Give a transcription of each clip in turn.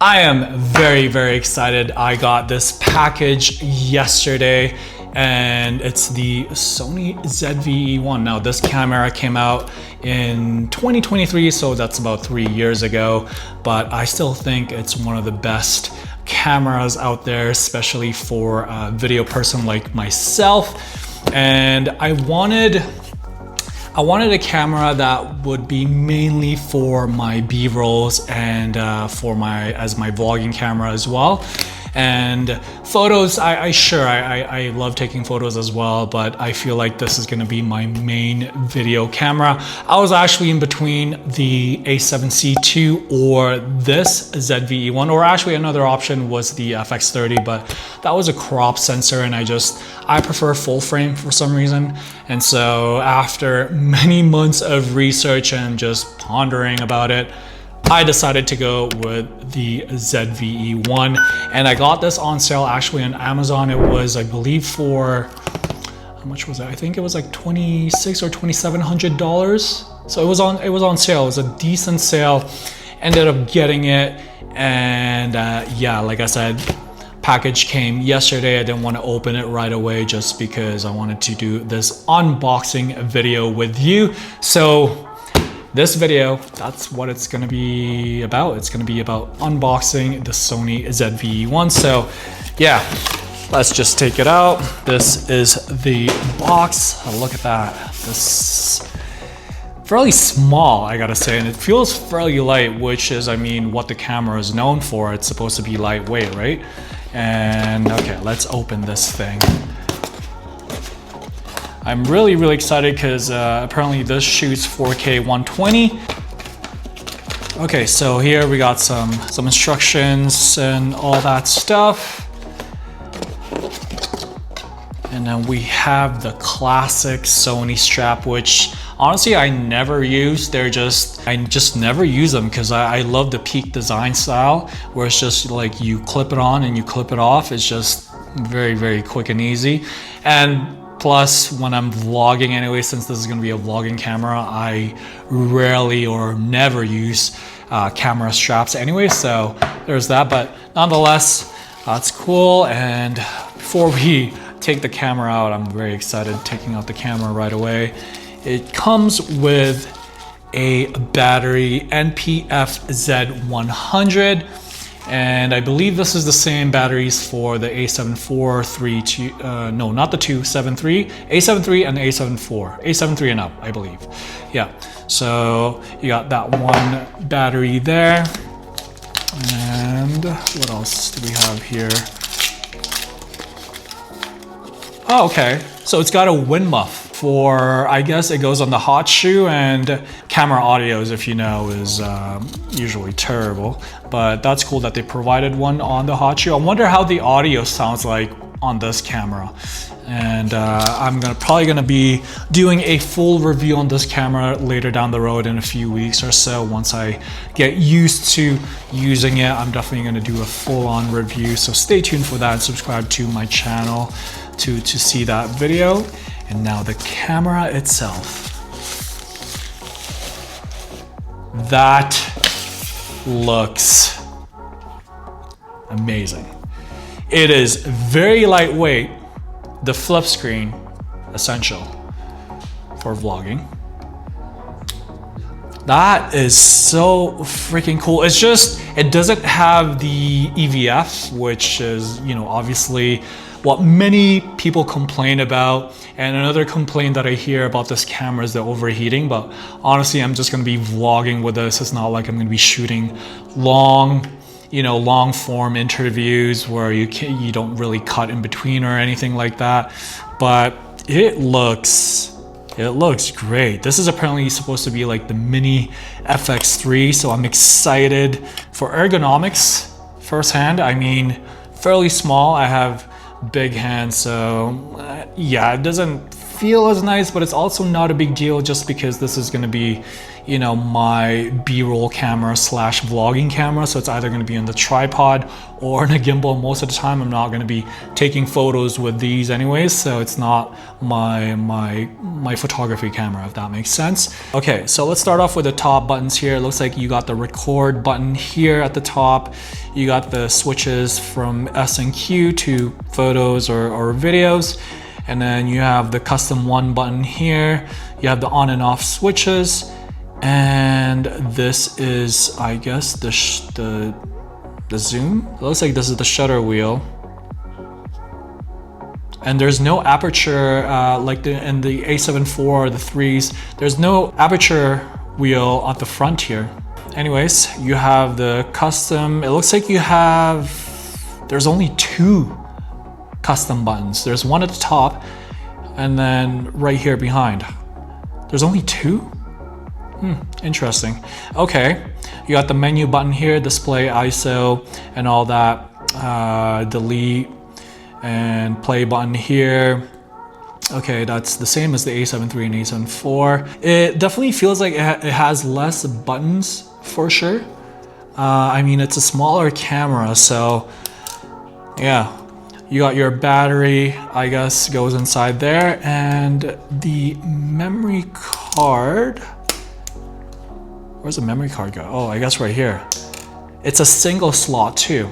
I am very excited. I got this package yesterday and it's the Sony ZV-E1. Now this camera came out in 2023, so that's about 3 years ago, but I still think it's one of the best cameras out there, especially for a video person like myself. And I wanted a camera that would be mainly for my B-rolls and as my vlogging camera as well. And photos, I love taking photos as well, but I feel like this is gonna be my main video camera. I was actually in between the A7C II or this ZV-E1, or actually another option was the FX30, but that was a crop sensor and I prefer full frame for some reason. And so after many months of research and just pondering about it, I decided to go with the ZV-E1, and I got this on sale actually on Amazon. It was, I believe, for, how much was it? I think it was like $2,600 or $2,700. So it was on sale. It was a decent sale. Ended up getting it, and yeah, like I said, package came yesterday. I didn't want to open it right away just because I wanted to do this unboxing video with you. So this video, that's what it's gonna be about. It's gonna be about unboxing the Sony ZV-E1. So yeah, let's just take it out. This is the box. Oh, look at that. This is fairly small, I gotta say, and it feels fairly light, which is, I mean, what the camera is known for. It's supposed to be lightweight, right? And okay, let's open this thing. I'm really excited because apparently this shoots 4K 120. Okay, so here we got some instructions and all that stuff. And then we have the classic Sony strap, which honestly I never use. I just never use them because I love the peak design style where it's just like you clip it on and you clip it off. It's just very quick and easy. And plus, when I'm vlogging anyway, since this is gonna be a vlogging camera, I rarely or never use camera straps anyway, so there's that. But nonetheless, that's cool. And before we take the camera out, I'm very excited taking out the camera right away. It comes with a battery, NPF Z100. And I believe this is the same batteries for the A7IV, no, not the 273, A73 and the A74, A73 and up, I believe. Yeah, so you got that one battery there. And what else do we have here? Oh, okay, so it's got a wind muff for, I guess it goes on the hot shoe, and camera audios, if you know, is usually terrible, but that's cool that they provided one on the hot shoe. I wonder how the audio sounds like on this camera. And I'm probably gonna be doing a full review on this camera later down the road in a few weeks or so. Once I get used to using it, I'm definitely gonna do a full-on review. So stay tuned for that and subscribe to my channel to see that video. And now the camera itself. That looks amazing. It is very lightweight. The flip screen, essential for vlogging. That is so freaking cool. It's just, it doesn't have the EVF, which is, you know, obviously what many people complain about. And another complaint that I hear about this camera is the overheating, but honestly, I'm just gonna be vlogging with this. It's not like I'm gonna be shooting long form interviews where you don't really cut in between or anything like that. But it looks great. This is apparently supposed to be like the mini FX3, so I'm excited for ergonomics firsthand. I mean, fairly small. I have big hands, so yeah, it doesn't feel as nice, but it's also not a big deal just because this is gonna be, you know, my B-roll camera slash vlogging camera. So it's either gonna be on the tripod or in a gimbal. Most of the time I'm not gonna be taking photos with these anyways, so it's not my photography camera, if that makes sense. Okay, so let's start off with the top buttons here. It looks like you got the record button here at the top. You got the switches from S and Q to photos or videos. And then you have the custom one button here. You have the on and off switches. And this is, I guess, the zoom. It looks like this is the shutter wheel. And there's no aperture like in the A7 IV or the 3s. There's no aperture wheel at the front here. Anyways, you have the custom. It looks like you have, there's only 2 custom buttons. There's one at the top and then right here behind. There's only 2? Interesting. Okay, you got the menu button here, display ISO and all that, delete and play button here. Okay, that's the same as the A7 III and A7 IV. It definitely feels like it has less buttons for sure. I mean, it's a smaller camera, so yeah. You got your battery, I guess, goes inside there, and the memory card. Where's the memory card go? Oh, I guess right here. It's a single slot too,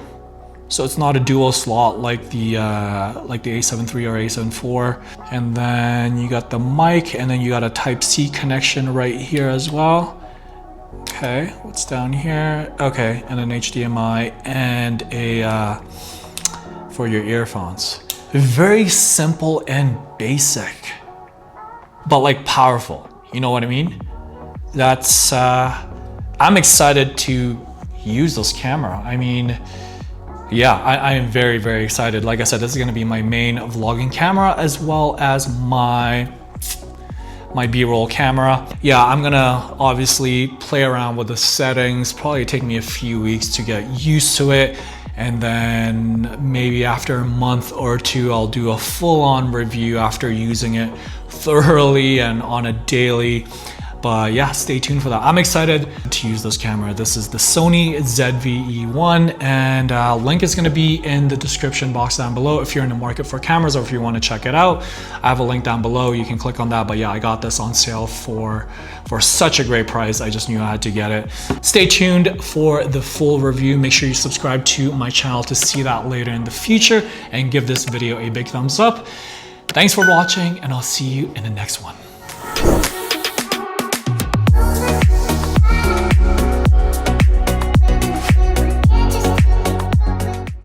so it's not a dual slot like the A7 III or A7 IV. And then you got the mic, and then you got a Type-C connection right here as well. Okay, what's down here? Okay, and an HDMI and a for your earphones. Very simple and basic, but like powerful. You know what I mean? That's I'm excited to use this camera. I mean, yeah, I am very, very excited. Like I said, this is gonna be my main vlogging camera as well as my B-roll camera. Yeah, I'm gonna obviously play around with the settings. Probably take me a few weeks to get used to it. And then maybe after a month or 2, I'll do a full-on review after using it thoroughly and on a daily. But yeah, stay tuned for that. I'm excited to use this camera. This is the Sony ZV-E1, and link is gonna be in the description box down below if you're in the market for cameras or if you wanna check it out. I have a link down below, you can click on that. But yeah, I got this on sale for such a great price. I just knew I had to get it. Stay tuned for the full review. Make sure you subscribe to my channel to see that later in the future, and give this video a big thumbs up. Thanks for watching, and I'll see you in the next one.